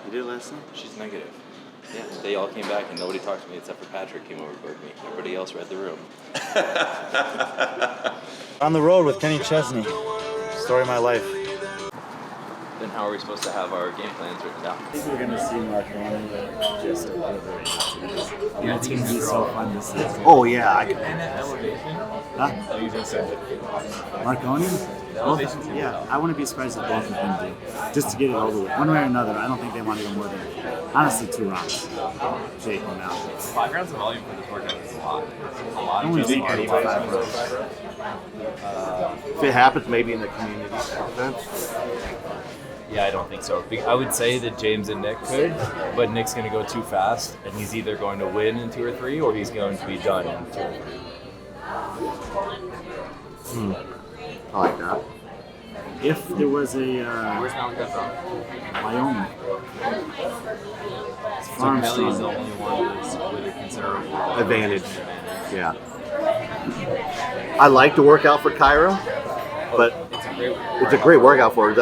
You did last night? She's negative. Yeah, they all came back and nobody talked to me except for Patrick came over to bug me. Everybody else read the room. On the road with Kenny Chesney. Story of my life. Then how are we supposed to have our game plans written down? I think we're going to see Marconi just over it. Yeah, it's going to be so fun to see. Oh, yeah. I can. Huh? Oh, you just said it. Marconi? Both, yeah, I wouldn't be surprised if both of them do. Just to get it over with. One way or another, I don't think they want to go more than, honestly, 2 rounds. Take them out. 5 rounds of volume for this workout is a lot. It's a lot. I only think 5 rounds. If it happens, maybe in the community events. Yeah, I don't think so. I would say that James and Nick could, but Nick's going to go too fast, and he's either going to win in 2 or 3, or he's going to be done in 2 or 3. I like that. If there was a Where's Mountain Cut from? Wyoming. It's So farm Kelly's the strong. only one with a considerable Advantage. Yeah. I like to work out for Kyra, but it's a great workout for her.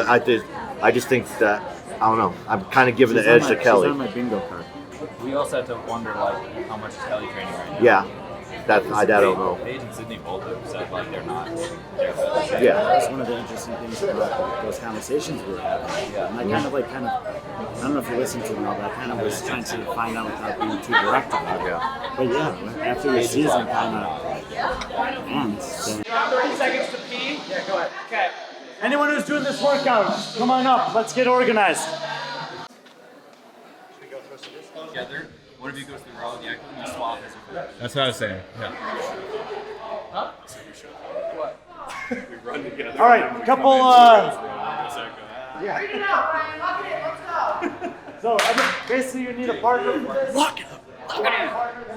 I just think that, I don't know, I'm kind of giving the edge to Kelly. She's on my bingo card. We also have to wonder, like, how much is Kelly training right now? Yeah. I don't know. Paige and Sydney both have said, like, they're not. Yeah. That's one of the interesting things about those conversations we were having. Yeah. And I I don't know if you listened to them all, but I kind of was trying to find out without being too direct about it. Yeah. But yeah, after the season kind of ends, then 30 seconds to pee. Yeah, go ahead. Okay. anyone who's doing this workout, come on up. Let's get organized. Together, one of you goes to the row, the other one swap as you finish. That's what I was saying. Yeah. We run together. All right, couple. Bring it out, Ryan. Lock it in. Let's go. So basically, you need a partner for this. Lock it up.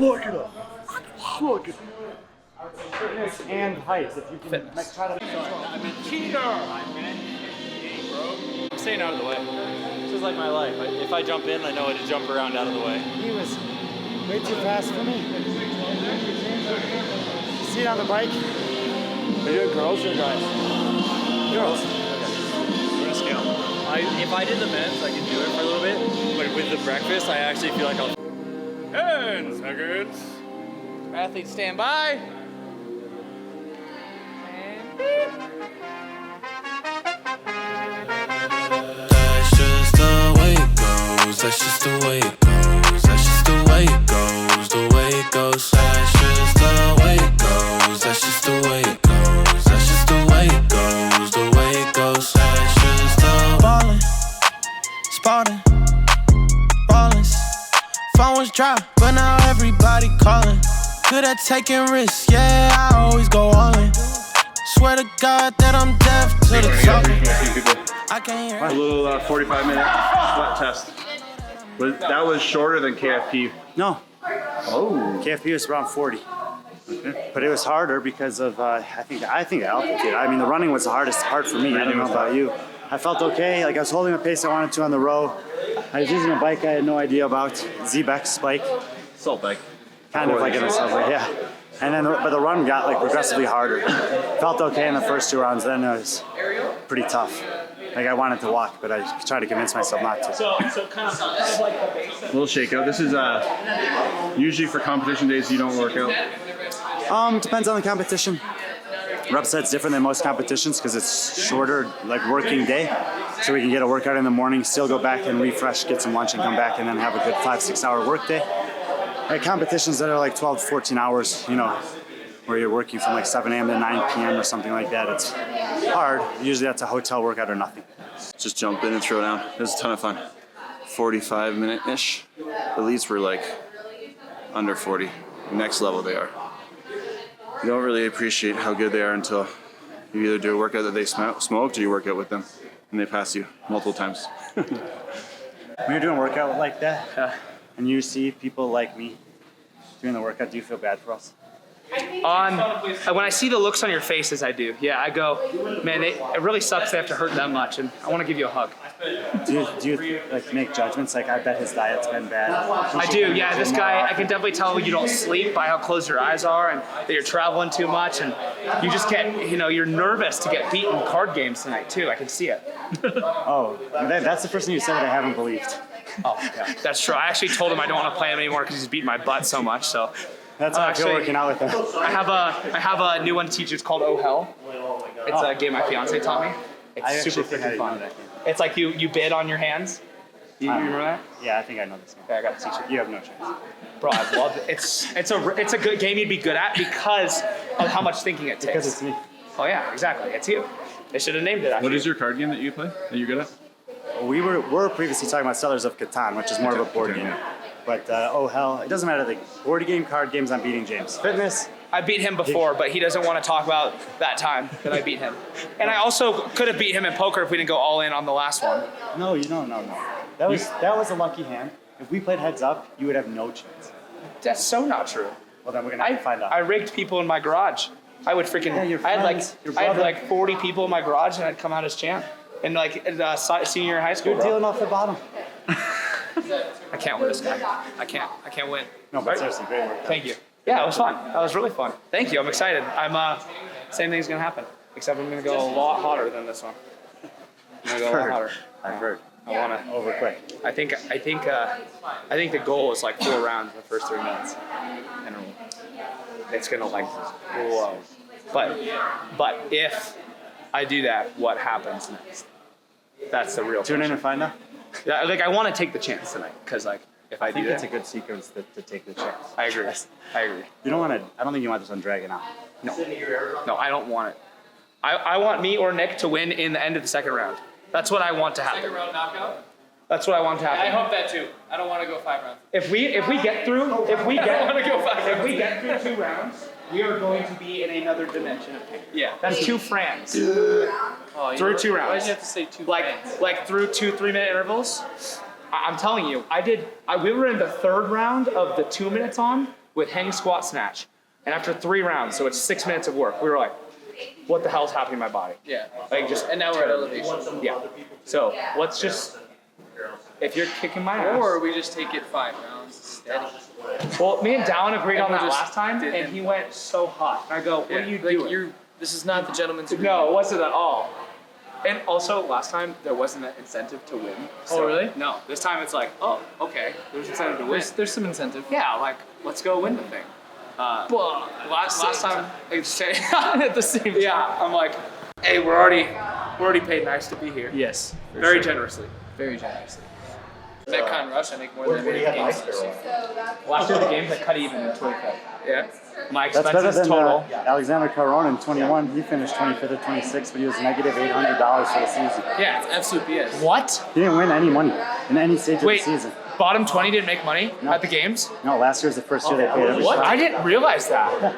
Lock it up. Lock it up. Fitness and height. If you can try to. I'm staying out of the way. This is like my life. If I jump in, I know how to jump around out of the way. He was way too fast for me. See it on the bike? Are you doing girls or guys? Girls. We're gonna scale. If I did the men's, I could do it for a little bit. But with the breakfast, I actually feel like I'll. 10 seconds. Athletes stand by. That's just the way it goes. That's just the way it goes. That's just the way it goes. The way it goes. That's just the way it goes. That's just the way it goes. That's just the way it goes. The way it goes. That's just the ballin', spotting, ballin'. Phone was dry, but now everybody calling. Good at taking risks, yeah, I always go all in. Swear to God that I'm deaf to the talking. I can't hear. A little 45-minute sweat test. That was shorter than KFP. No, Oh. KFP was around 40. But it was harder because of I think altitude. I mean, the running was the hardest part for me. I don't know about you. I felt okay. Like I was holding the pace I wanted to on the row. I was using a bike I had no idea about. Z-Bex bike. Salt bike. Kind of like in a subway, yeah. And then, but the run got like progressively harder. Felt okay in the first 2 rounds. Then it was pretty tough. Like I wanted to walk, but I tried to convince myself not to. So kind of like the basics. A little shakeout. This is usually for competition days you don't work out. Depends on the competition. Rep set's different than most competitions because it's shorter, like working day. So we can get a workout in the morning, still go back and refresh, get some lunch, and come back and then have a good 5-6 hour work day. Like competitions that are like 12 to 14 hours, you know, where you're working from like 7 a.m. to 9 p.m. or something like that. It's hard. Usually that's a hotel workout or nothing. Just jump in and throw down. It was a ton of fun. 45-minute-ish. Elites were like under 40. Next level they are. You don't really appreciate how good they are until you either do a workout that they smoked or you work out with them and they pass you multiple times. When you're doing a workout like that and you see people like me doing the workout, do you feel bad for us? When I see the looks on your faces, I do. Yeah, I go, man, it really sucks they have to hurt that much, and I want to give you a hug. Do you like make judgments? Like, I bet his diet's been bad. I do, yeah. This guy, I can definitely tell you don't sleep by how closed your eyes are, and that you're traveling too much, and you just get, you're nervous to get beaten in card games tonight too. I can see it. Oh, that's the first thing you said that I haven't believed. Oh, yeah, that's true. I actually told him I don't want to play him anymore because he's beating my butt so much. So That's how I feel working out with him. I have a new one to teach. It's called Oh Hell. It's a game my fiance taught me. It's super freaking fun. It's like you bid on your hands. You remember that? Yeah, I think I know this game. Yeah, I got to teach you. You have no chance. Bro, I love it. It's a good game you'd be good at because of how much thinking it takes. Because it's me. Oh yeah, exactly. It's you. They should have named it. What is your card game that you play? That you're good at? We were previously talking about Sellers of Catan, which is more of a board game. But oh hell, it doesn't matter. The board game, card games, I'm beating James. Fitness. I beat him before, but he doesn't want to talk about that time that I beat him. And I also could have beat him in poker if we didn't go all in on the last one. No. That was a lucky hand. If we played heads up, you would have no chance. That's so not true. Well, then we're gonna have to find out. I rigged people in my garage. I would freaking. Yeah, your I had friends, your I had brother. like 40 people in my garage, and I'd come out as champ. And like senior year in high school. You're dealing off the bottom. I can't win this guy. I can't win. No, but seriously, great work. Thank you. Yeah, it was fun. That was really fun. Thank you. I'm excited. Same thing's gonna happen, except I'm gonna go a lot hotter than this one. I'm gonna go a lot hotter. I've heard. I wanna. Over quick. I think the goal is like 4 rounds in the first 3 minutes, and it's gonna like blow. But if I do that, what happens next? That's the real. Tune in and find out. Yeah, like I want to take the chance tonight, because like if I I think do it's that, a good sequence to take the chance. I agree. I agree. You don't want to. I don't think you want this one dragging out. No, I don't want it. I want me or Nick to win in the end of the second round. That's what I want to happen. Second round knockout? That's what I want to I happen. hope that too. I don't want to go 5 rounds. If we get through, wanna go 5 rounds. if we get through 2 rounds, we are going to be in another dimension of pain. Yeah. That's 2 francs. Oh, Through 2 rounds. Why did you have to say 2 Like through 2 3-minute intervals. I'm telling you, we were in the 3rd round of the 2 minutes on with hang squat snatch, and after 3 rounds, so it's 6 minutes of work, we were like, what the hell's happening to my body? Yeah. Like just And now we're at elevation. Yeah. So let's just, if you're kicking my ass. Or we just take it 5 rounds steady. Well, me and Dallin agreed on we'll that just last time, did and it. he went so hot. And I go, what are you like doing? This is not the gentleman's agreement. No, it wasn't at all. And also, last time, there wasn't an incentive to win. Oh, really? No. This time, it's like, oh, okay. There's incentive to win. There's some incentive. Yeah, like, let's go win the thing. But Last time, at the same time. yeah, I'm like, hey, we're already paid nice to be here. Yes. Very generously. Very generously. Metcon Rush, I make more than any games. Last year, the games I cut even in 25. Yeah. My That's better expenses than total. Alexander Caron in 21. He finished 25th or 26th, but he was negative $800 for the season. Yeah, it's absolute BS. What? He didn't win any money in any stage Wait, of the season. bottom 20 didn't make money at the games? No, last year was the first year they paid every What? shot. I didn't realize that.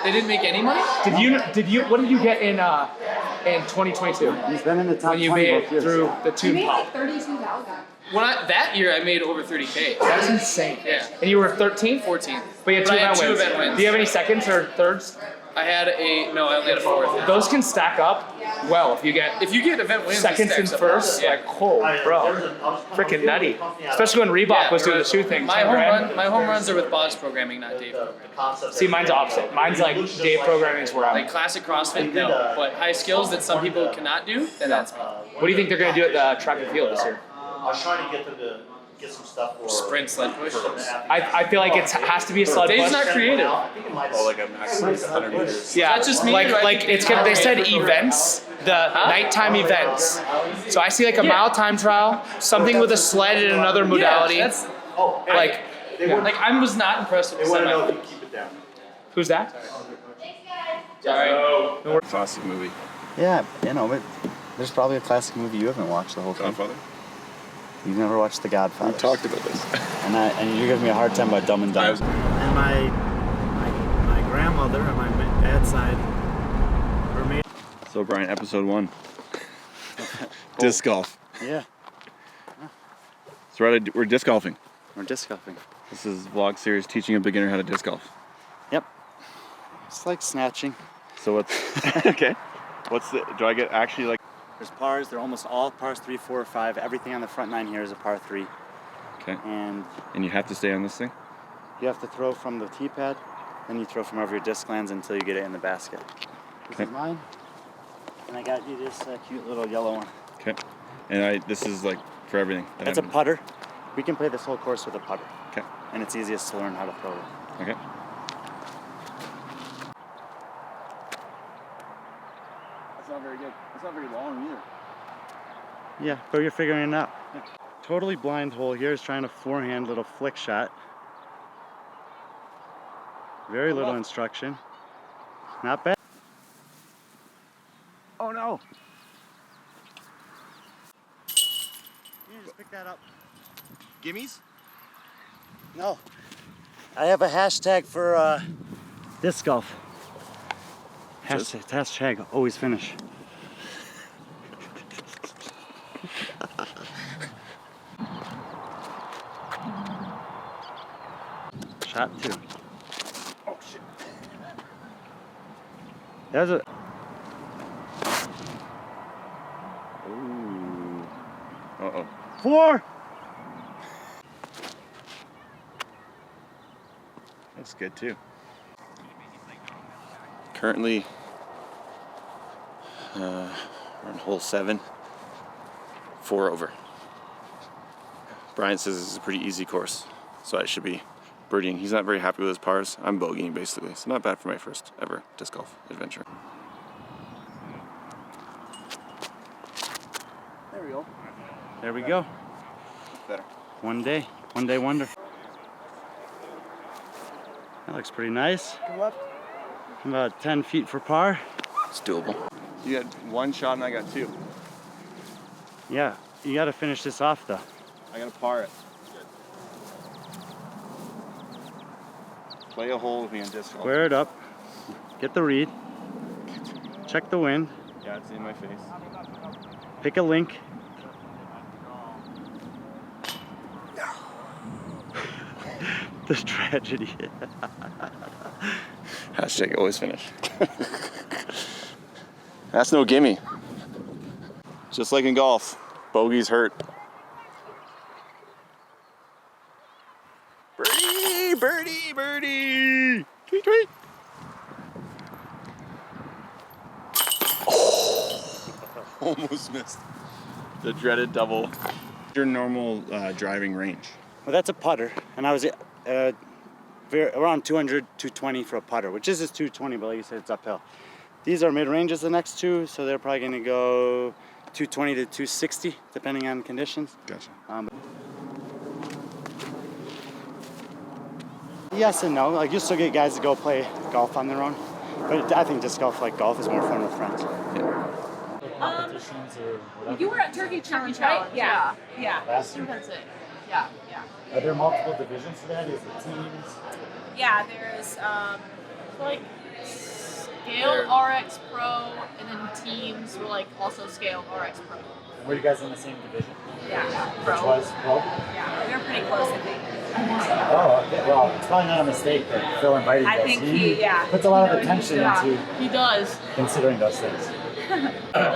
They didn't make any money? Did you? What did you get in 2022? He's been in the top When you 20 made both it years. through the You two made top? like 32,000. That year I made over 30K. That's insane. Yeah. And you were 13th? 14th. But you had But I had 2 2 event event wins. wins. Do you have any seconds or thirds? I had I only had a 4th. Those can stack up well if you get If you get event wins, it seconds and stacks up. firsts. Yeah. Like, oh, bro, freaking nutty. Especially when Reebok was doing the shoe thing. My 10 grand. my home runs are with Bob's programming, not Dave programming. See, mine's opposite. Mine's like Dave programming is where I'm. Like classic CrossFit, no. But high skills that some people cannot do, then that's me. What do you think they're gonna do at the track and field this year? I was trying to get them to get some stuff for Sprint, sled push. I feel like it has to be a sled Dave's push. not creative. Oh, like a max 100 meters. Yeah, Is that just me, like or do I like think it's it's gonna, they said creative? events, the nighttime events. So I see like a mile time trial, something with a sled in another modality. Yeah, that's, Like, like I was not impressed with the They want to know semi. if you keep it down. who's that? Sorry. Classic movie. Yeah, but there's probably a classic movie you haven't watched the whole time. Godfather. You've never watched The Godfather. We talked about this. And you're giving me a hard time about Dumb and Dumber. And my grandmother on my dad's side were made. So Brian, episode 1. Disc golf. Yeah, So we're disc golfing. we're disc golfing. This is vlog series teaching a beginner how to disc golf. Yep. It's like snatching. So what's okay? What's the? Do I get actually like? There's pars. They're almost all pars 3, 4, or 5. Everything on the front 9 here is a par 3. Okay. And you have to stay on this thing. you have to throw from the tee pad, then you throw from wherever your disc lands until you get it in the basket. This is mine, and I got you this cute little yellow one. Okay. And this is like for everything. It's a putter. We can play this whole course with a putter. Okay. And it's easiest to learn how to throw it. Okay. That's not very good. That's not very long either. Yeah, but you're figuring it out. Totally blind hole here is trying to forehand little flick shot. Very little instruction. Not bad. Oh no! You just pick that up. Gimmies? No. I have a hashtag for disc golf. Hashtag always finish. Shot 2. Oh shit! There's a. Ooh. Uh-oh. 4. That's good too. Currently, we're on hole 7, 4 over. Brian says this is a pretty easy course, so I should be birdieing. He's not very happy with his pars. I'm bogeying basically, so not bad for my first ever disc golf adventure. There we go. There we go. Better. One day wonder. That looks pretty nice. Good left. About 10 feet for par. It's doable. You got 1 shot and I got 2. Yeah, you got to finish this off though. I gotta par it. Play a hole with me on disc golf. Square it up. Get the read. Check the wind. Yeah, it's in my face. Pick a link. This tragedy. Hashtag always finish. That's no gimme. Just like in golf, bogeys hurt. Birdie, birdie, birdie. Tweet, tweet. Oh, almost missed. The dreaded double. Your normal driving range. Well, that's a putter, and I was around 200, 220 for a putter, which is 220, but like you said, it's uphill. These are mid-ranges, the next two, so they're probably going to go 220 to 260, depending on conditions. Gotcha. Yes and no. Like, you still get guys to go play golf on their own, but I think disc golf, like golf, is more fun with friends. Competitions or whatever. You were at Turkey Challenge, right? Yeah. Last year? That's it. Yeah. Are there multiple divisions for that? Is it teams? Yeah, there's like Scale RX Pro, and then teams were like also Scale RX Pro. Were you guys in the same division? Yeah, Pro. Which was Pro? Yeah, they're pretty close, I think. Oh, okay. Well, it's probably not a mistake that Phil invited you guys. I think he puts a lot of attention into He does. considering those things.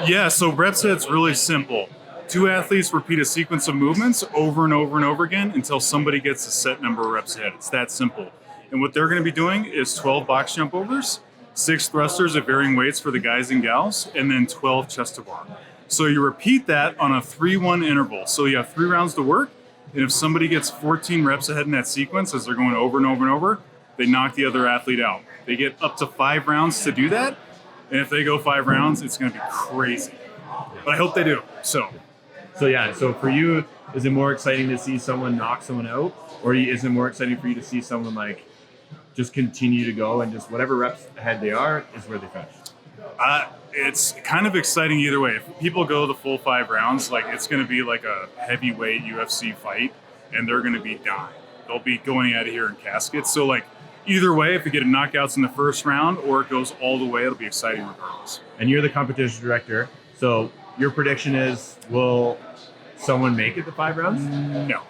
Yeah, so rep set's really simple. 2 athletes repeat a sequence of movements over and over and over again until somebody gets a set number of reps ahead. It's that simple. And what they're going to be doing is 12 box jump overs, 6 thrusters at varying weights for the guys and gals, and then 12 chest to bar. So you repeat that on a 3-1 interval. So you have 3 rounds to work, and if somebody gets 14 reps ahead in that sequence as they're going over and over and over, they knock the other athlete out. They get up to 5 rounds to do that, and if they go 5 rounds, it's going to be crazy. But I hope they do. So yeah, so for you, is it more exciting to see someone knock someone out, or is it more exciting for you to see someone like just continue to go and just whatever reps ahead they are is where they finish? It's kind of exciting either way. If people go the full 5 rounds, like it's going to be like a heavyweight UFC fight, and they're going to be dying. They'll be going out of here in caskets. So like either way, if you get knockouts in the first round or it goes all the way, it'll be exciting regardless. And you're the competition director, so your prediction is will someone make it to 5 rounds? No.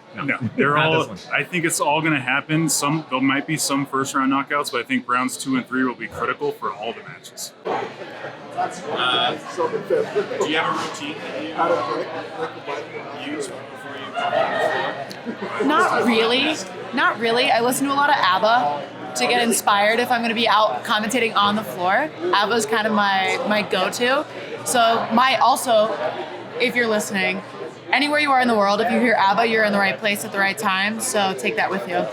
They're Not all. this one. I think it's all going to happen. There might be some first round knockouts, but I think rounds 2 and 3 will be critical for all the matches. Do you have a routine that you use before you come on the floor? Not really. I listen to a lot of ABBA to get inspired if I'm going to be out commentating on the floor. ABBA is kind of my go-to. So if you're listening, anywhere you are in the world, if you hear ABBA, you're in the right place at the right time. So take that with you.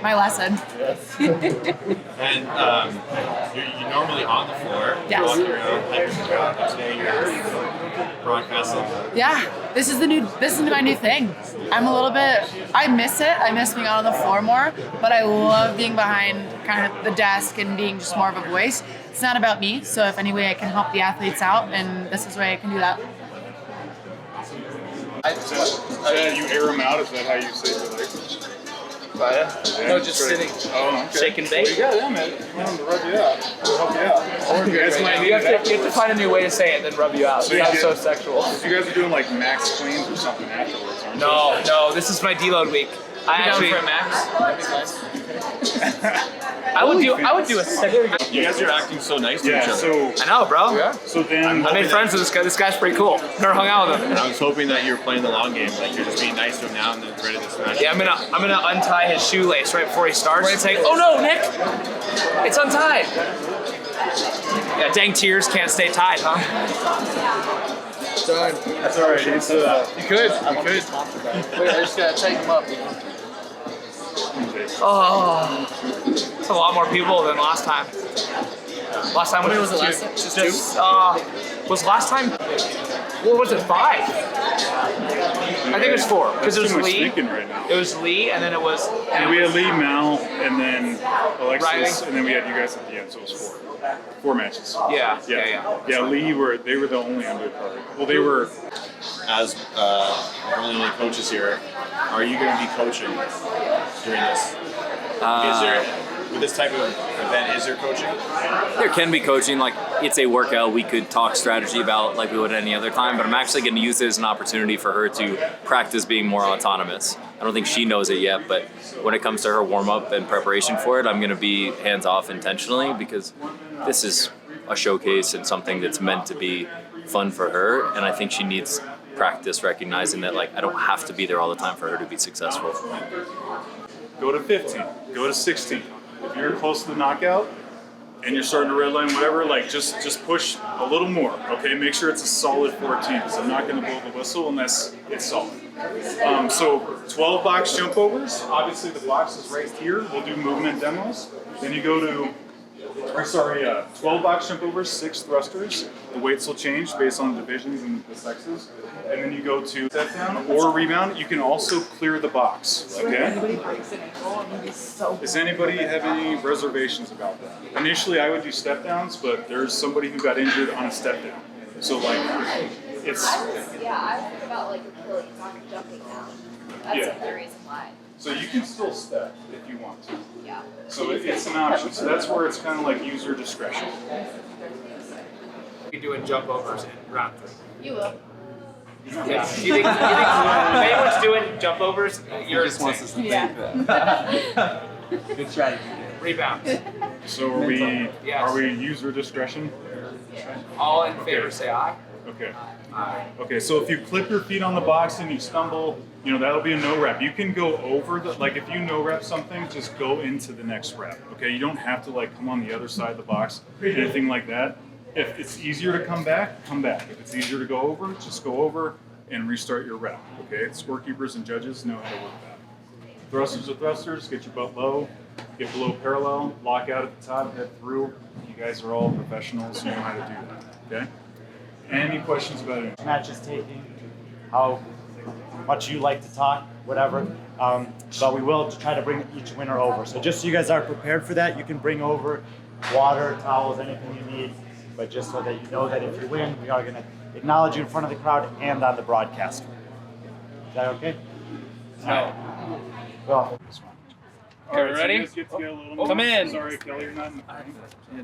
My lesson. And you're normally on the floor, Yes. walking around, hyping the crowd, but today you're broadcasting. Yeah, this is my new thing. I miss it. I miss being out on the floor more, but I love being behind kind of the desk and being just more of a voice. It's not about me, so if any way I can help the athletes out, and this is the way I can do that. You air them out? Is that how you save your legs? No, just sitting. Oh, okay. Shake and bake. Well, you got them, man. You want them to rub you out. They'll help you out. You have to find a new way to say it, then rub you out. So It's not you so get- sexual. You guys are doing like max cleans or something afterwards, aren't you? No, this is my deload week. I actually for a max. I would do a second. You guys are acting so nice to Yeah, each other. so I know, bro. so then I made friends with this guy. This guy's pretty cool. Never hung out with him. And I was hoping that you were playing the long game, like you're just being nice to him now and then ready to smash. Yeah, I'm gonna untie his shoelace right before he starts and say, "Oh no, Nick, it's untied." Yeah, dang tears can't stay tied, huh? Done. that's all right. It's You could. Wait, I just gotta take them up. Oh, it's a lot more people than last time. Last time was it last time? Was last time? What was it? 5? I think it was 4 because it was too much Lee. thinking right now. It was Lee, and then it was. And we had Lee, Mal, and then Alexis, Riley. and then we had you guys at the end, so it was 4. 4 matches. Yeah. Yeah, Lee they were the only undercard. Well, they were. As one of the only coaches here, are you going to be coaching during this? Is there, with this type of event, is there coaching? There can be coaching, like it's a workout we could talk strategy about like we would any other time, but I'm actually going to use it as an opportunity for her to practice being more autonomous. I don't think she knows it yet, but when it comes to her warm-up and preparation for it, I'm going to be hands-off intentionally because this is a showcase and something that's meant to be fun for her, and I think she needs practice recognizing that like I don't have to be there all the time for her to be successful. Go to 15, go to 16. If you're close to the knockout and you're starting to redline, whatever, like just push a little more, okay? Make sure it's a solid 14, because I'm not going to blow the whistle unless it's solid. So 12 box jump overs, obviously the box is right here. We'll do movement demos. Then you go to 12 box jump overs, 6 thrusters. The weights will change based on the divisions and the sexes. And then you go to step down or rebound. You can also clear the box, okay? Does anybody have any reservations about that? Initially, I would do step downs, but there's somebody who got injured on a step down. So like, it's... Yeah, I think about like Achilles on jumping down. That's the reason why. So you can still step if you want to. Yeah. So it's an option. So that's where it's kind of like user discretion. We're doing jump overs in round 3. You will. Yeah. Do you think if anyone's doing jump overs, you're just wants us to Yeah. Good strategy. Rebounds. So are we user discretion? All in favor, say aye. Okay. Okay, so if you clip your feet on the box and you stumble, that'll be a no rep. You can go over if you no rep something, just go into the next rep. Okay, you don't have to come on the other side of the box, anything like that. If it's easier to come back, come back. If it's easier to go over, just go over and restart your rep. Okay, scorekeepers and judges know how to work that. Thrusters are thrusters, get your butt low, get below parallel, lock out at the top, head through. You guys are all professionals, you know how to do that, okay? Any questions about it? Match is taking, how much you like to talk, whatever. But we will try to bring each winner over. So just so you guys are prepared for that, you can bring over water, towels, anything you need. But just so that you know that if you win, we are going to acknowledge you in front of the crowd and on the broadcast. Is that okay? All right. Well, All right, ready? So you guys get to get a little Come in. Sorry, Kelly, you're not in the frame.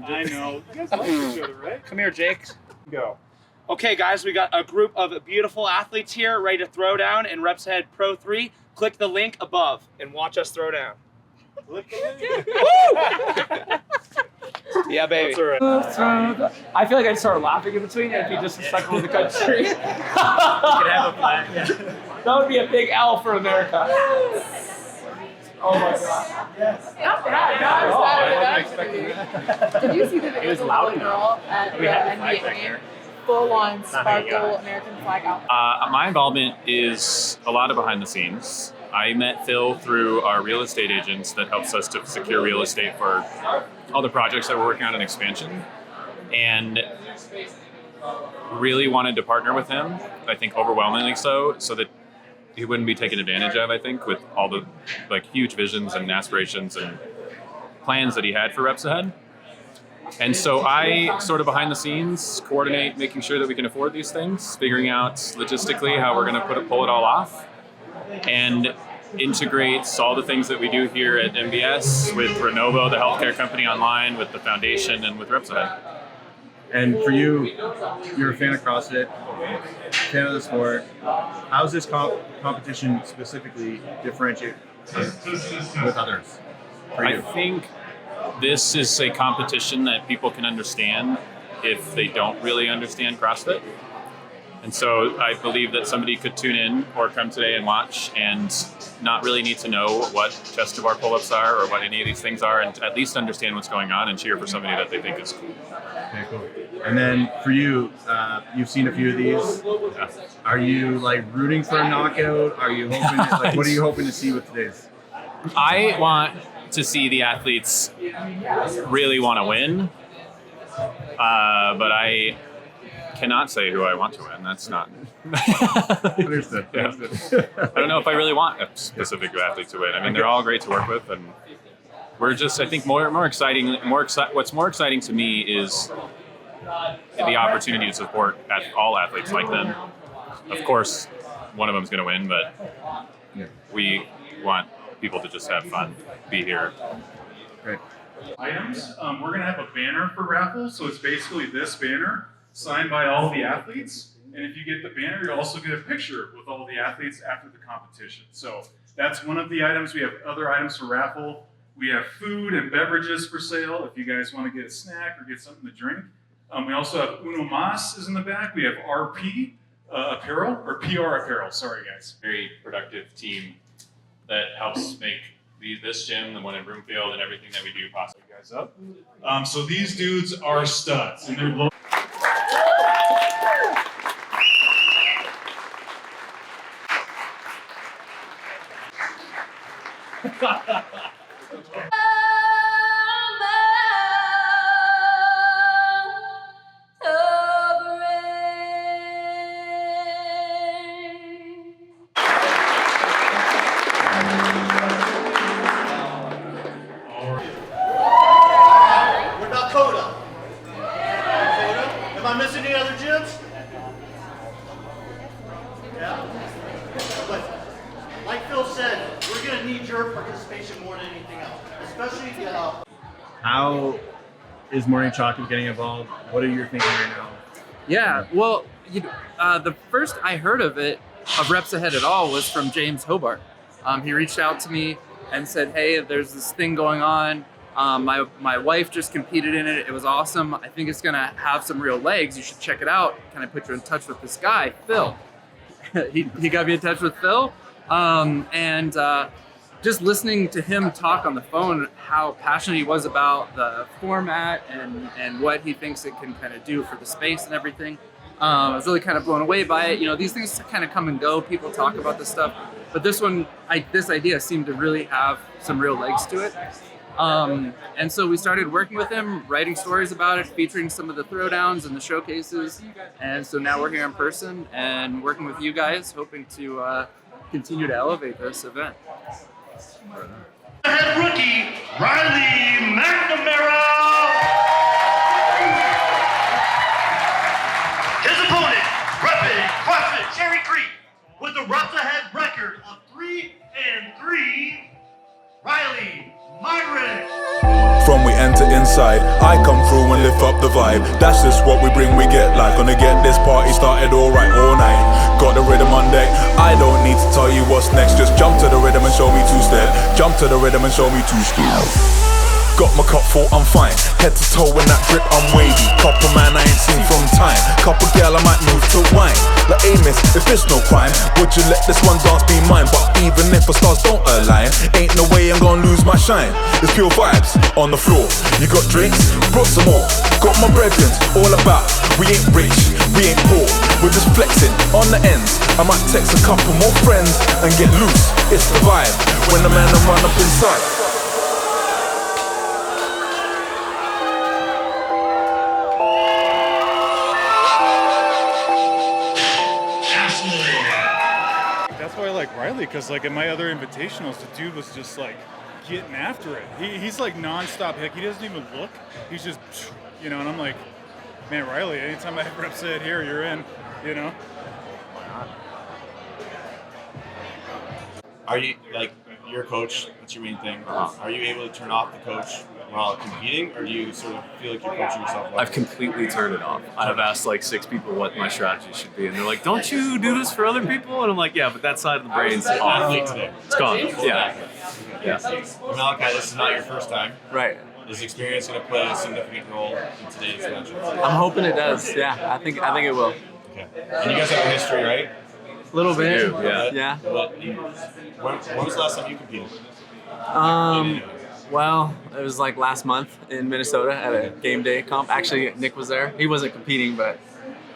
I know. You guys like each other, right? Come here, Jake. Go. Okay, guys, we got a group of beautiful athletes here ready to throw down in Reps Ahead Pro 3. Click the link above and watch us throw down. Yeah, baby. I feel like I'd start laughing in between and be disrespectful to the country. You could have a flag. That would be a big L for America. Oh my god. Yes. Not bad, guys. Did you see the video of the little girl at the NBA game? Full-on sparkle American flag out. My involvement is a lot of behind the scenes. I met Phil through our real estate agents that helps us to secure real estate for all the projects that we're working on in expansion, and really wanted to partner with him, I think overwhelmingly so that he wouldn't be taken advantage of, I think, with all the like huge visions and aspirations and plans that he had for Reps Ahead. And so I sort of behind the scenes coordinate making sure that we can afford these things, figuring out logistically how we're going to pull it all off, and integrates all the things that we do here at MBS with Renovo, the healthcare company online, with the foundation, and with Reps Ahead. And for you, you're a fan of CrossFit, fan of the sport. How's this competition specifically differentiate with others for you? I think this is a competition that people can understand if they don't really understand CrossFit. And so I believe that somebody could tune in or come today and watch and not really need to know what chest to bar pull-ups are or what any of these things are, and at least understand what's going on and cheer for somebody that they think is cool. Okay, cool. And then for you, you've seen a few of these. Yeah. Are you like rooting for a knockout? Are you hoping? What are you hoping to see with today's? I want to see the athletes really want to win, but I cannot say who I want to win. That's not. Understood. Yeah. I don't know if I really want a specific athlete to win. I mean, they're all great to work with, and we're just. I think more exciting. What's more exciting to me is the opportunity to support all athletes like them. Of course, one of them's going to win, but we want people to just have fun, be here. Great. Items. We're going to have a banner for raffle, so it's basically this banner signed by all the athletes. And if you get the banner, you also get a picture with all the athletes after the competition. So that's one of the items. We have other items for raffle. We have food and beverages for sale if you guys want to get a snack or get something to drink. We also have Uno Mas is in the back. We have RP apparel, or PR apparel. Sorry, guys. Very productive team that helps make this gym, the one in Broomfield, and everything that we do possible. You guys up. So these dudes are studs, and they're What about Coda? Am I missing any other gyms? Yeah. But like Phil said, we're going to need your participation more than anything else, especially How is Morning Chocolate getting involved? What are you thinking right now? Yeah, well, the first I heard of Reps Ahead at all, was from James Hobart. He reached out to me and said, hey, there's this thing going on. My wife just competed in it. It was awesome. I think it's going to have some real legs. You should check it out. Can I put you in touch with this guy, Phil? he got me in touch with Phil. Just listening to him talk on the phone, how passionate he was about the format and what he thinks it can kind of do for the space and everything. I was really kind of blown away by it. These things kind of come and go. People talk about this stuff, but this idea seemed to really have some real legs to it. And so we started working with him, writing stories about it, featuring some of the throwdowns and the showcases. And so now we're here in person and working with you guys, hoping to continue to elevate this event. Head rookie, Riley McNamara. His opponent, repping CrossFit Cherry Creek, with a Reps Ahead record of 3-3, Riley Myrick. From we enter inside side. I come through and lift up the vibe. That's just what we bring, we get like. Gonna get this party started alright all night. Got the rhythm on deck. I don't need to tell you what's next. Just jump to the rhythm and show me two-step. Jump to the rhythm and show me two-step. Got my cup full, I'm fine. Head to toe in that drip, I'm wavy. Couple man I ain't seen from time. Couple girl I might move to wine. Like Amos, if it's no crime, would you let this one dance be mine? But even if the stars don't align, ain't no way I'm gonna lose my shine. It's pure vibes on the floor. You got drinks? Brought some more. Got my brethren, all about. We ain't rich, we ain't poor. We're just flexing on the ends. I might text a couple more friends and get loose. It's the vibe when the man run up inside. That's why I like Riley, because like in my other invitationals, the dude was just like getting after it. He's like nonstop hick. He doesn't even look. He's just, you know, and I'm like, man, Riley, anytime I have reps said here, you're in, you know? Are you, like, you're a coach, that's your main thing. Are you able to turn off the coach while competing, or do you sort of feel like you're coaching yourself? I've completely turned it off. I've asked like 6 people what my strategy should be, and they're like, "Don't you do this for other people?" And I'm like, "Yeah, but that side of the brain's off. It's gone." Yeah. Well, Malachi, this is not your first time. Right. Is experience going to play a significant role in today's match? I'm hoping it does. Yeah, I think it will. Okay. And you guys have a history, right? A little bit. Yeah. When was the last time you competed? Well, it was like last month in Minnesota at a game day comp. Actually, Nick was there. He wasn't competing, but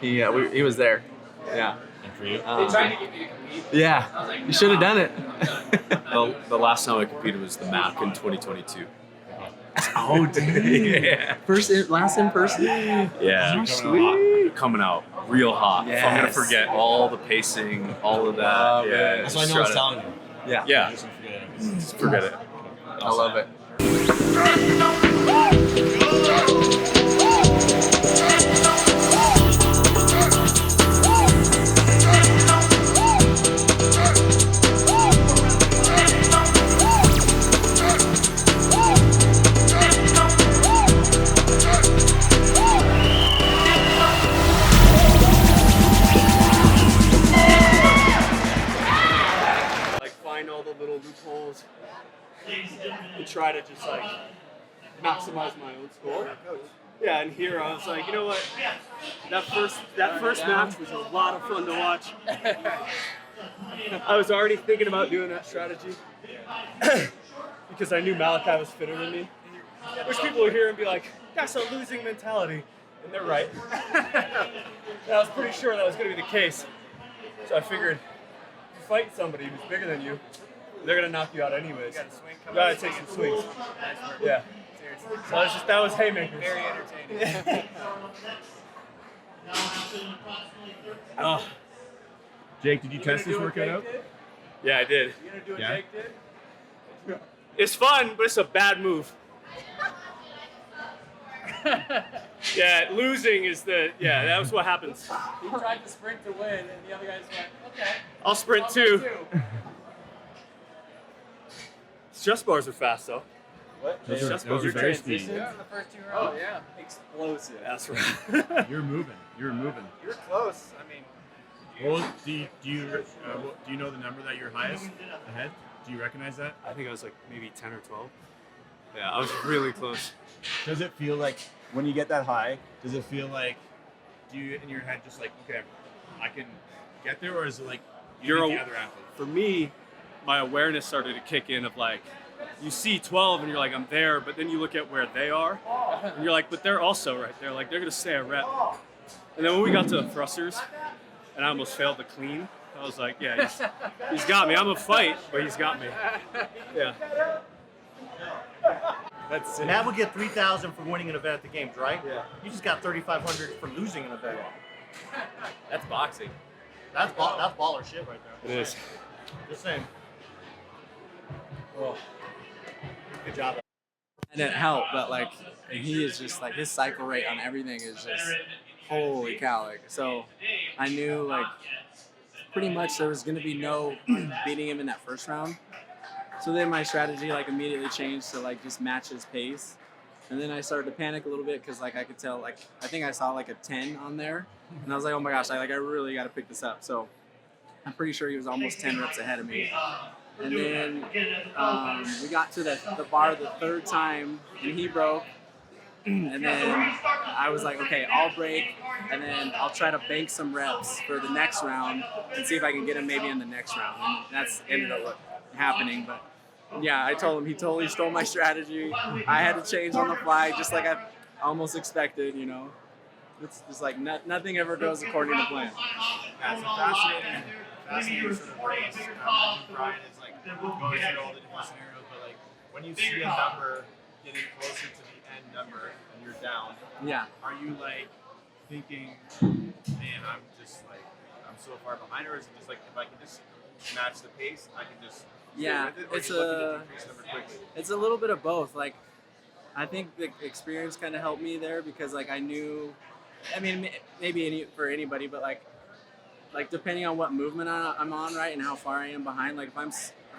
he was there. Yeah. And for you? Yeah. You should have done it. The last time I competed was the MAC in 2022. Oh, dude. Yeah. Last in person? Yeah. Oh, sweet. Coming out real hot. Yes. If I'm gonna forget all the pacing, all of that. Yeah. That's why no one's telling you. Yeah. Yeah. Just forget it. I love it. Find all the little loopholes and try to just like maximize my own score. Yeah, and here I was like, you know what? That first match was a lot of fun to watch. I was already thinking about doing that strategy because I knew Malachi was fitter than me. Which people will hear and be like, that's a losing mentality. And they're right. And I was pretty sure that was going to be the case. So I figured, if you fight somebody who's bigger than you, they're going to knock you out anyways. You got to take some swings. Yeah. So that was haymakers. Very entertaining. Jake, did you test this workout out? Yeah, I did. You gonna do what Jake did? It's fun, but it's a bad move. Yeah, losing is that was what happens. He tried to sprint to win, and the other guys went, okay. I'll sprint too. Stress bars are fast though. What? Those are very speedy. Yeah, the first 2 rounds. Oh yeah, explosive. That's right. You're moving. You're moving. You're close. I mean. Well, do you know the number that you're highest ahead? Do you recognize that? I think I was like maybe 10 or 12. Yeah, I was really close. Does it feel like when you get that high? Does it feel like do you in your head just like okay, I can get there, or is it like you're the other athlete? For me, my awareness started to kick in of like, you see 12 and you're like, I'm there, but then you look at where they are and you're like, but they're also right there. Like they're gonna stay a rep. And then when we got to thrusters and I almost failed to clean, I was like, yeah, he's got me. I'm a fight, but he's got me. Yeah. That's it. Matt would get 3,000 for winning an event at the games, right? Yeah. You just got 3,500 for losing an event. That's boxing. That's baller shit right there. It is. Just saying. Well, good job. I didn't help, but like he is just like his cycle rate on everything is just holy cow. Like so, I knew like pretty much there was gonna be no beating him in that first round. So then my strategy like immediately changed to like just match his pace, And then I started to panic a little bit because like I could tell, like I think I saw like a 10 on there, and I was like, oh my gosh, I really got to pick this up. So I'm pretty sure he was almost 10 reps ahead of me. And then we got to the bar the third time, and he broke. And then I was like, okay, I'll break, and then I'll try to bank some reps for the next round and see if I can get him maybe in the next round. And that's ended up happening. But yeah, I told him, he totally stole my strategy. I had to change on the fly, just like I almost expected, you know. It's just like nothing ever goes according to plan. Yeah, it's a fascinating sort of race. Brian is like going through all the different scenarios, but like when you see a number getting closer to the end number and you're down, yeah, are you like thinking, man, I'm so far behind, or is it just like if I can just match the pace, I can just yeah, stay with it, or it's you looking to decrease number quickly? It's a little bit of both. Like, I think the experience kind of helped me there because like I knew, I mean, maybe for anybody, but like depending on what movement I'm on, right, and how far I am behind. Like if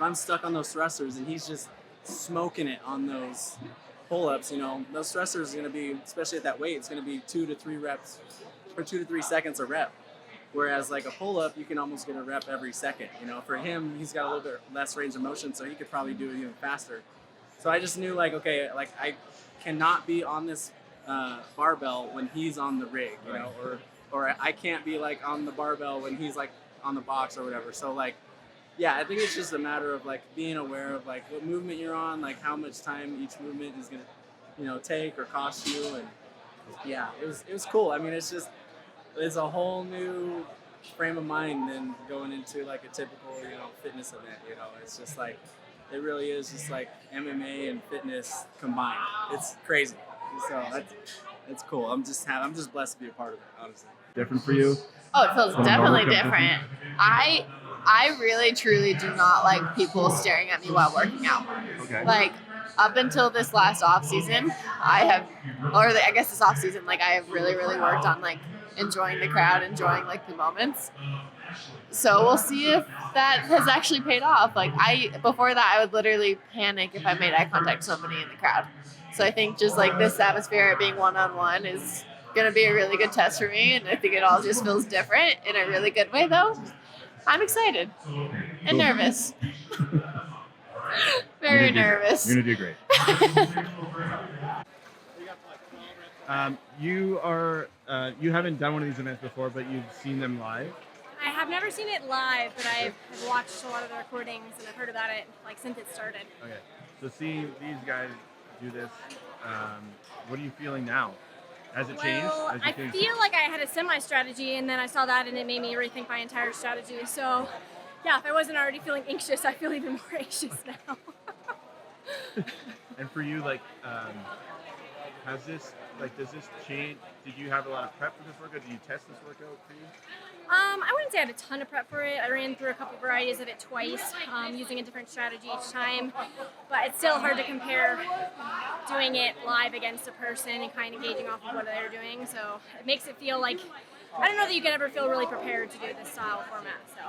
I'm stuck on those thrusters and he's just smoking it on those pull-ups, you know, those thrusters are going to be, especially at that weight, it's going to be 2 to 3 reps or 2 to 3 seconds a rep. Whereas like a pull-up, you can almost get a rep every second. You know, for him, he's got a little bit less range of motion, so he could probably do it even faster. So I just knew like, okay, like I cannot be on this barbell when he's on the rig, you know, or I can't be like on the barbell when he's like on the box or whatever. So like, yeah, I think it's just a matter of like being aware of like what movement you're on, like how much time each movement is gonna, you know, take or cost you, and yeah, it was cool. I mean, it's a whole new frame of mind than going into like a typical, you know, fitness event. You know, it's just like it really is just like MMA and fitness combined. It's crazy. So that's cool. I'm just blessed to be a part of it, honestly. Different for you? Oh, it feels definitely different. I really truly do not like people staring at me while working out. Okay. Like up until this last off season, I guess this off season, like I have really, really worked on like enjoying the crowd, enjoying like the moments. So we'll see if that has actually paid off. Like before that, I would literally panic if I made eye contact with somebody in the crowd. So I think just like this atmosphere being one-on-one is going to be a really good test for me. And I think it all just feels different in a really good way though. I'm excited and nervous. Very nervous. You're going to do great. You haven't done one of these events before, but you've seen them live. I have never seen it live, but I've watched a lot of the recordings and I've heard about it like since it started. Okay, so seeing these guys do this, what are you feeling now? Has it changed? Well, I feel like I had a semi-strategy and then I saw that and it made me rethink my entire strategy. So yeah, if I wasn't already feeling anxious, I feel even more anxious now. And for you, like, does this change? Did you have a lot of prep for this workout? Did you test this workout for you? I wouldn't say I had a ton of prep for it. I ran through a couple varieties of it twice, using a different strategy each time. But it's still hard to compare doing it live against a person and kind of gauging off of what they're doing. So it makes it feel like, I don't know that you can ever feel really prepared to do this style format. So.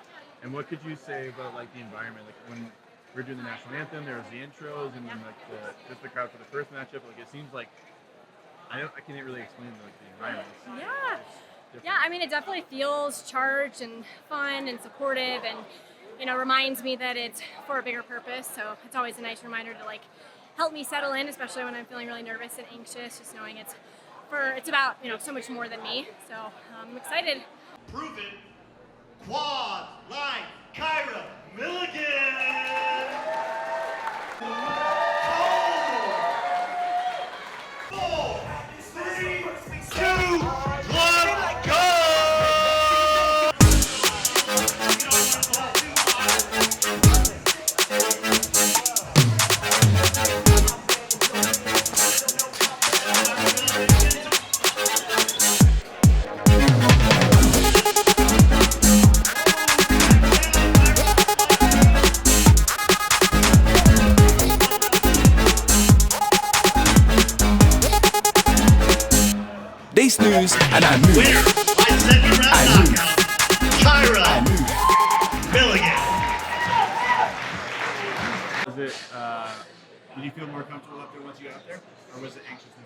And what could you say about like the environment? Like when we were doing the national anthem, there was the intros, and then like just the crowd for the first matchup. Like it seems like I can't really explain like the environment. Yeah, I mean, it definitely feels charged and fun and supportive, and you know, reminds me that it's for a bigger purpose. So it's always a nice reminder to like help me settle in, especially when I'm feeling really nervous and anxious. Just knowing it's about, you know, so much more than me. So I'm excited. Prove it. Quad line, Kyra Milligan. 4, 3, 2, 1, go! They snooze and I move. Winner by second round knockout, Kyra Milligan. Was it Did you feel more comfortable up there once you got up there, or was it anxiousness?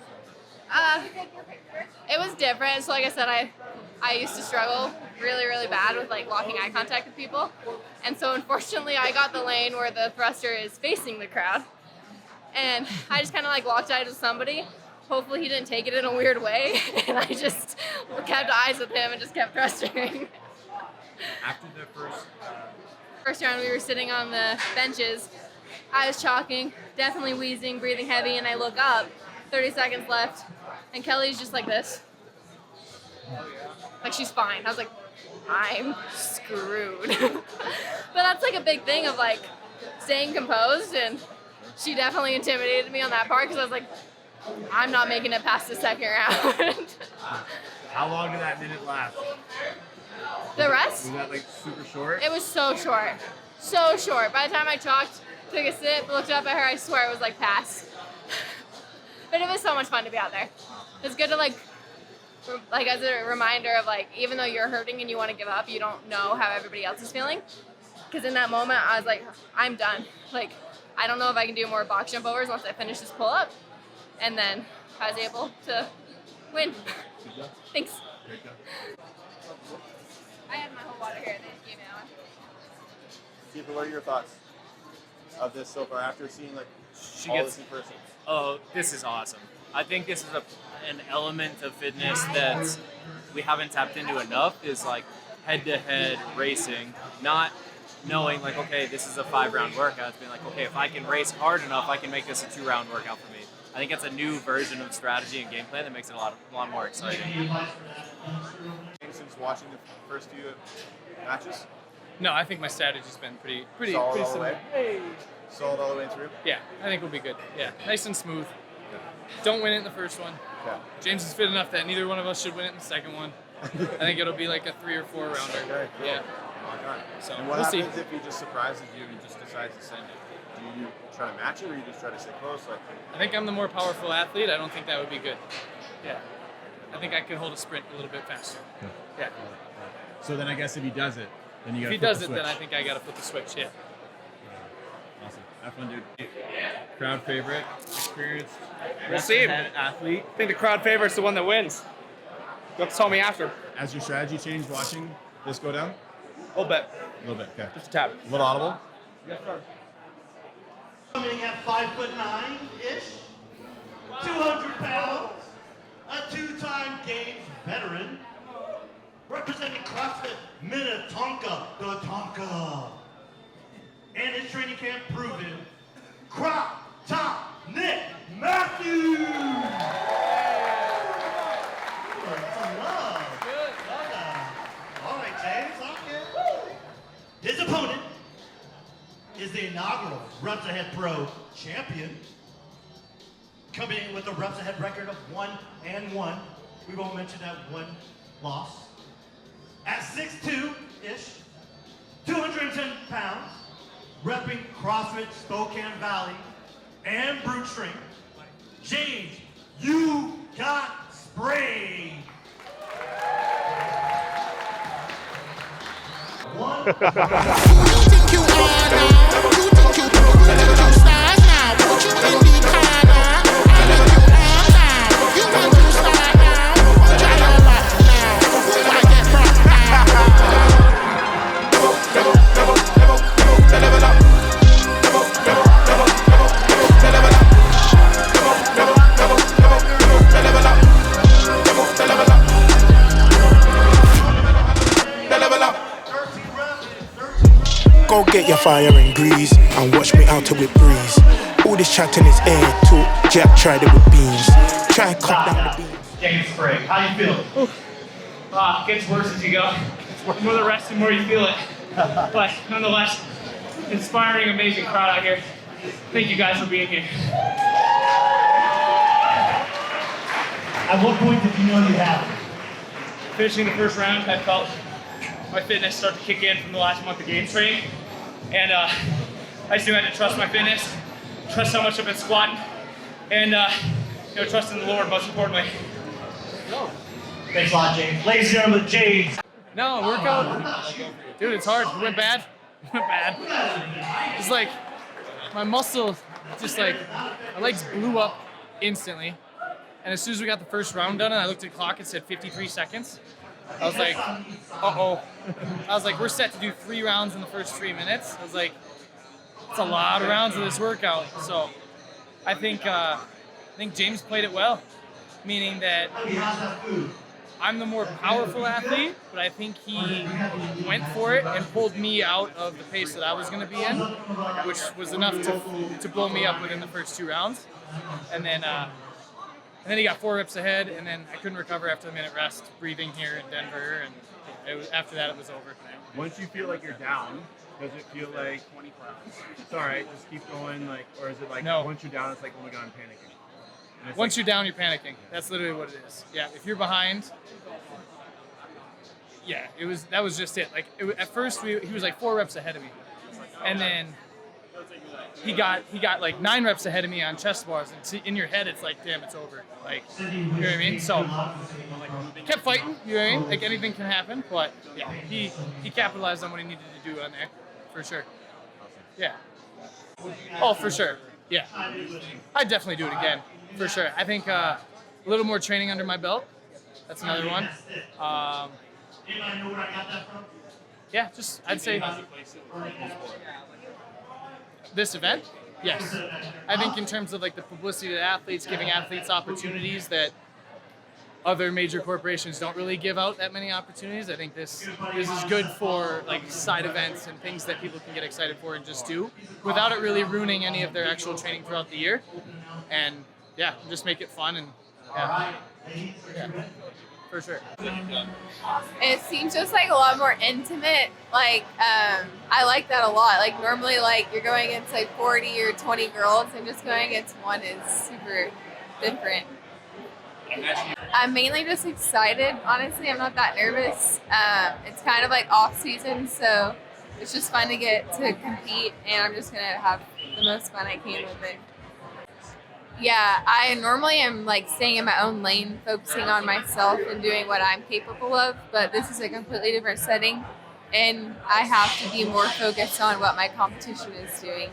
It was different. So like I said, I used to struggle really bad with like locking eye contact with people. And so unfortunately I got the lane where the thruster is facing the crowd. And I just kind of like locked eyes with somebody. Hopefully he didn't take it in a weird way. And I just kept eyes with him and just kept thrusting. After the First round we were sitting on the benches. I was chalking, definitely wheezing, breathing heavy, and I look up, 30 seconds left, and Kelly's just like this. Like she's fine. I was like, I'm screwed. But that's like a big thing of like staying composed, and she definitely intimidated me on that part because I was like, I'm not making it past the second round. How long did that minute last? The rest? Was that like super short? It was so short. So short. By the time I chalked, took a sip, looked up at her, I swear it was like pass. But it was so much fun to be out there. It's good to like as a reminder of like, even though you're hurting and you want to give up, you don't know how everybody else is feeling. Because in that moment, I was like, I'm done. Like, I don't know if I can do more box jump overs once I finish this pull up. And then I was able to win. Thanks. I have my whole water here. They just gave me that one. Stephen, what are your thoughts of this so far after seeing like She all gets- this in person? Oh, this is awesome. I think this is an element of fitness that we haven't tapped into enough, is like head-to-head racing, not knowing like, okay, this is a 5-round workout. It's been like, okay, if I can race hard enough, I can make this a 2-round workout for me. I think it's a new version of strategy and game plan that makes it a lot more exciting. Since watching the first few matches? No, I think my strategy's been pretty Solid all the similar. way? Hey. Solid all the way through? Yeah, I think we'll be good. Yeah, nice and smooth. Don't win it in the first one. Okay. James is fit enough that neither one of us should win it in the second one. I think it'll be like a 3 or 4 rounder. Okay, cool. Yeah. Rock on. So And what we'll see. happens if he just surprises you and just decides to send it? Do you try to match it, or you just try to stay close? Like, I think I'm the more powerful athlete. I don't think that would be good. Yeah. I think I could hold a sprint a little bit faster. Yeah. So then I guess if he does it, then you If got. he does it, then I think I got to flip the switch. Yeah. Awesome. Have fun, dude. Crowd favorite, experienced. We'll see. head athlete. I think the crowd favorite's the one that wins. You'll have to tell me after. Has your strategy changed watching this go down? A little bit. A little bit. Okay. Just a tap. A little audible. Yes, sir. Coming at 5'9"-ish, 200 pounds, a 2-time Games veteran, representing CrossFit Minnetonka, the Tonka, and his training camp proven, Crop Top Nick Matthews. Some love. Good. All right, James. Okay. His opponent is the inaugural Reps Ahead Pro champion, coming in with a Reps Ahead record of 1-1. We won't mention that one loss. At 6'2"-ish, 210 pounds, repping CrossFit Spokane Valley and Brute Strength, James, you got sprayed. Go get your fire and grease and watch me out till it breeze. All this chatting is air talk. Jack tried it with beans. Try and cut down the beans. James Sprague, how you feeling? It gets worse as you go. The more the rest, the more you feel it. But nonetheless, inspiring, amazing crowd out here. Thank you guys for being here. At what point did you know you had it? Finishing the first round, I felt my fitness start to kick in from the last month of games training. And I just knew I had to trust my fitness, trust how much I've been squatting, and trust in the Lord most importantly. Thanks a lot, James. Ladies and gentlemen, James. No, workout. Dude, it's hard. It went bad. It went bad. It's like my muscle just like my legs blew up instantly. And as soon as we got the first round done and I looked at the clock, it said 53 seconds. I was like, uh-oh. I was like, we're set to do 3 rounds in the first 3 minutes. I was like, it's a lot of rounds of this workout. So I think James played it well, meaning that I'm the more powerful athlete, but I think he went for it and pulled me out of the pace that I was going to be in, which was enough to blow me up within the first 2 rounds. And then he got 4 reps ahead, and then I couldn't recover after the minute rest, breathing here in Denver, and after that it was over. Once you feel like you're down, does it feel like 20 pounds? It's all right, just keep going, like, or is it like once you're down, it's like, oh my God, I'm panicking? Once you're down, you're panicking. That's literally what it is. Yeah, if you're behind, yeah, that was just it. Like at first, he was like 4 reps ahead of me, and then he got like 9 reps ahead of me on chest bars, and in your head, it's like, damn, it's over. Like, you know what I mean? So kept fighting. You know what I mean? Like anything can happen, but yeah, he capitalized on what he needed to do on there, for sure. Yeah. Oh, for sure. Yeah. I'd definitely do it again, for sure. I think a little more training under my belt. That's another one. Yeah, just I'd say this event. Yes, I think in terms of like the publicity to athletes, giving athletes opportunities that other major corporations don't really give out that many opportunities. I think this is good for like side events and things that people can get excited for and just do without it really ruining any of their actual training throughout the year. And yeah, just make it fun and yeah. For sure. It seems just like a lot more intimate. Like, I like that a lot. Like, normally, like, you're going against like 40 or 20 girls, and just going against one is super different. I'm mainly just excited. Honestly, I'm not that nervous. It's kind of like off season, so it's just fun to get to compete, and I'm just gonna have the most fun I can with it. Yeah, I normally am like staying in my own lane, focusing on myself and doing what I'm capable of, but this is a completely different setting, and I have to be more focused on what my competition is doing.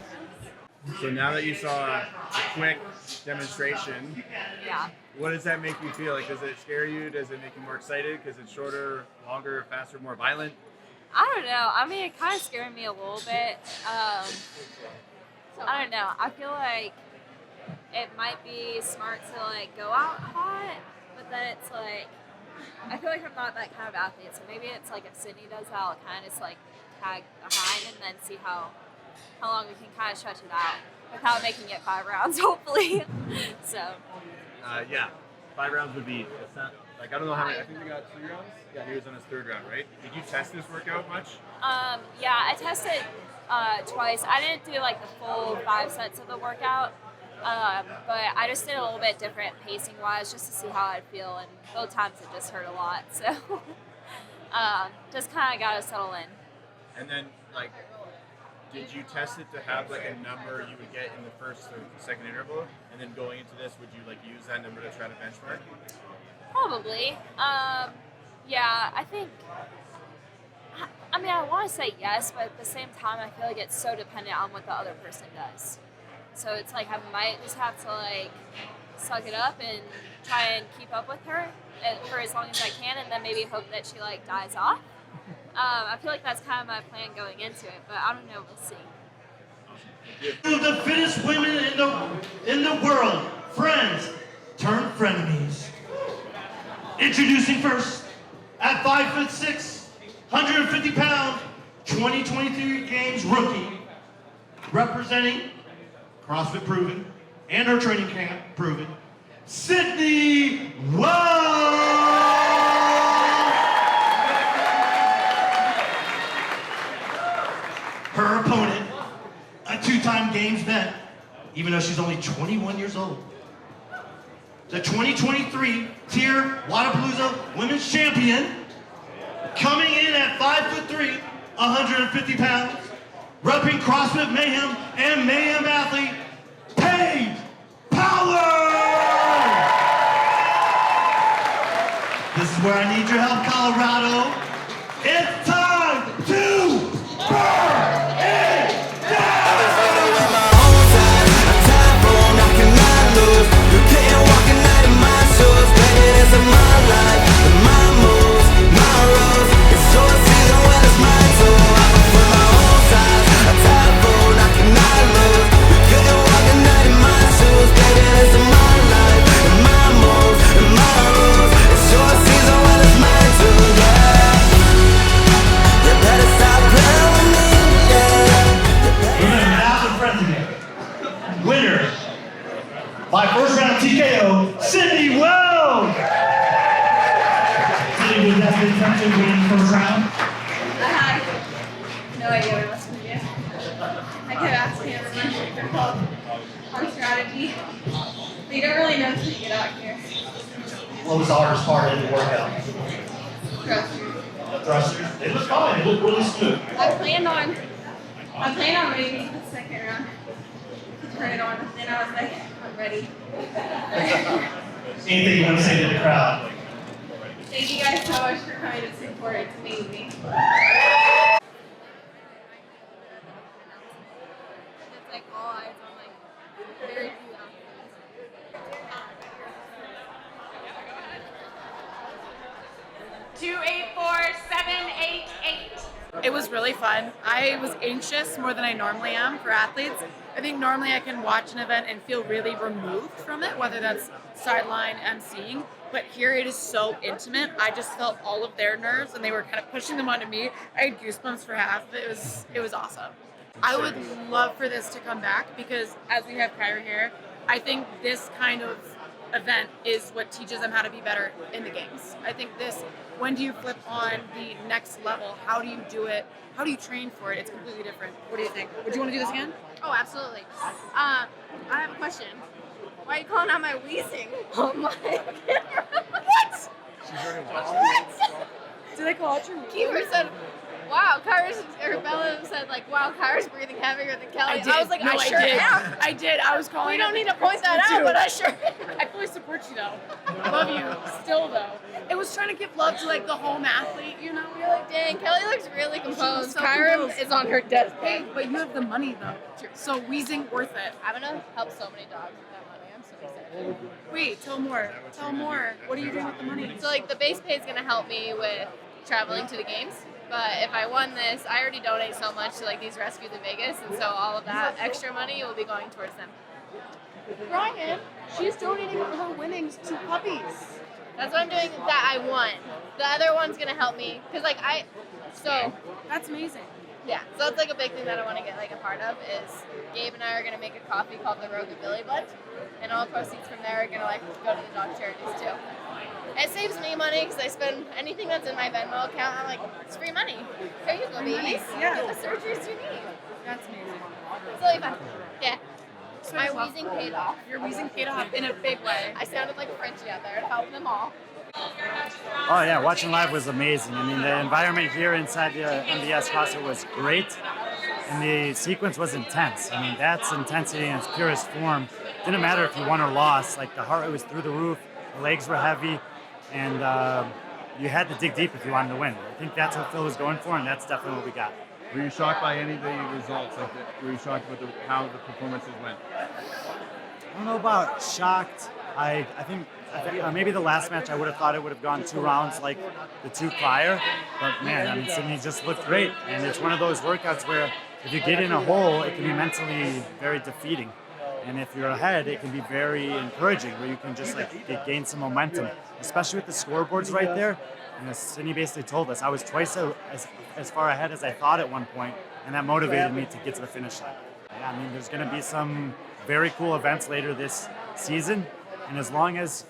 So now that you saw a quick demonstration, yeah, what does that make you feel? Like, does it scare you? Does it make you more excited because it's shorter, longer, faster, more violent? I don't know. I mean, it kind of scared me a little bit. I don't know. I feel like it might be smart to like go out hot, but then it's like, I feel like I'm not that kind of athlete, so maybe it's like if Sydney does that, I'll kind of just like tag behind and then see how long we can kind of stretch it out without making it 5 rounds, hopefully. So. Yeah, 5 rounds would be, like, I don't know how many, I think we got 3 rounds? Yeah, he was on his 3rd round, right? Did you test this workout much? Yeah, I tested twice. I didn't do like the full 5 sets of the workout, but I just did a little bit different pacing wise just to see how I'd feel, and both times it just hurt a lot, so just kind of got to settle in. And then, like, did you test it to have like a number you would get in the first or second interval, and then going into this, would you like use that number to try to benchmark? Probably. Yeah, I think. I mean, I want to say yes, but at the same time, I feel like it's so dependent on what the other person does. So it's like I might just have to like suck it up and try and keep up with her for as long as I can, and then maybe hope that she like dies off. I feel like that's kind of my plan going into it, but I don't know. We'll see. The fittest women in the world, friends turn frenemies. Introducing first, at 5'6", 150 pound, 2023 Games rookie, representing CrossFit proven and her training camp proven, Sydney Wells. Her opponent, a 2-time Games vet, even though she's only 21 years old. The 2023 Tier Wadapalooza Women's Champion, coming in at 5'3", 150 pounds, repping CrossFit Mayhem and Mayhem athlete, Paige Power! This is where I need your help, Colorado. It's time to burn it down! by first round TKO, Sydney Wells. Sydney, was that the intention to win the first round? I had no idea what I was going to do. I kept asking everyone for help on strategy, but you don't really know until you get out here. What was the hardest part of the workout? Thrusters. The thrusters? They look fine. They look really smooth. I planned on waiting for the second round to turn it on, and then I was like, I'm ready. Anything you want to say to the crowd? Thank you guys so much for coming to support. It's amazing. It's like all eyes on like very few It was really fun. I was anxious more than I normally am for athletes. I think normally I can watch an event and feel really removed from it, whether that's sideline, emceeing. But here it is so intimate. I just felt all of their nerves and they were kind of pushing them onto me. I had goosebumps for half of it. It was awesome. I would love for this to come back because as we have Kyra here, I think this kind of event is what teaches them how to be better in the games. I think this, when do you flip on the next level? How do you do it? How do you train for it? It's completely different. What do you think? Would you want to do this again? Oh, absolutely. I have a question. Why are you calling out my wheezing? Oh my What? What? Did I call out your wheezing? Keeper said, wow, Bella said like, wow, Kyra's breathing heavier than Kelly. I was like, no, I sure did. am. I did. I was calling. We don't out need the to point that too. out, but I sure am. I fully support you though. I love you still though. It was trying to give love to like the home athlete, you know? You're like, dang, Kelly looks really composed. So Kyra composed. is on her deathbed. Hey, but you have the money though. So wheezing worth it. I'm gonna help so many dogs with that money. I'm so excited. Wait, tell more. Tell more. What are you doing with the money? So like the base pay is gonna help me with traveling to the games. But if I won this, I already donate so much to like these rescues in Vegas, and so all of that extra money will be going towards them. Ryan, she's donating her winnings to puppies. That's what I'm doing that I won. The other one's gonna help me, cause like That's amazing. Yeah, so that's like a big thing that I want to get like a part of is Gabe and I are gonna make a coffee called the Rockabilly Blend, and all proceeds from there are gonna like go to the dog charities too. It saves me money because I spend anything that's in my Venmo account. I'm like, it's free money. There you go, babies. Yeah. Get the surgeries you need. That's amazing. It's really fun. Yeah. So My wheezing paid off. Your wheezing paid off in a big way. I sounded like a Frenchie out there to help them all. Oh yeah, watching live was amazing. I mean, the environment here inside the MBS CrossFit was great, and the sequence was intense. I mean, that's intensity in its purest form. Didn't matter if you won or lost. Like the heart rate was through the roof, the legs were heavy, and you had to dig deep if you wanted to win. I think that's what Phil was going for, and that's definitely what we got. Were you shocked by any of the results? Were you shocked with how the performances went? I don't know about shocked. I think maybe the last match I would have thought it would have gone 2 rounds like the 2 prior. But man, I mean, Sydney just looked great. And it's one of those workouts where if you get in a hole, it can be mentally very defeating. And if you're ahead, it can be very encouraging where you can just like gain some momentum, especially with the scoreboards right there. And Sydney basically told us I was twice as far ahead as I thought at one point, and that motivated me to get to the finish line. Yeah, I mean, there's going to be some very cool events later this season, and as long as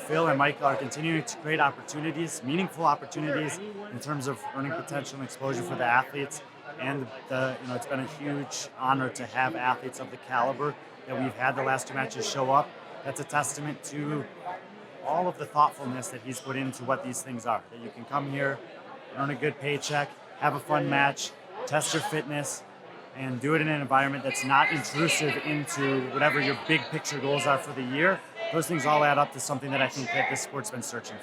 Phil and Michael are continuing to create opportunities, meaningful opportunities in terms of earning potential and exposure for the athletes, and it's been a huge honor to have athletes of the caliber that we've had the last 2 matches show up. That's a testament to all of the thoughtfulness that he's put into what these things are. That you can come here, earn a good paycheck, have a fun match, test your fitness, and do it in an environment that's not intrusive into whatever your big picture goals are for the year. Those things all add up to something that I think that this sport's been searching for.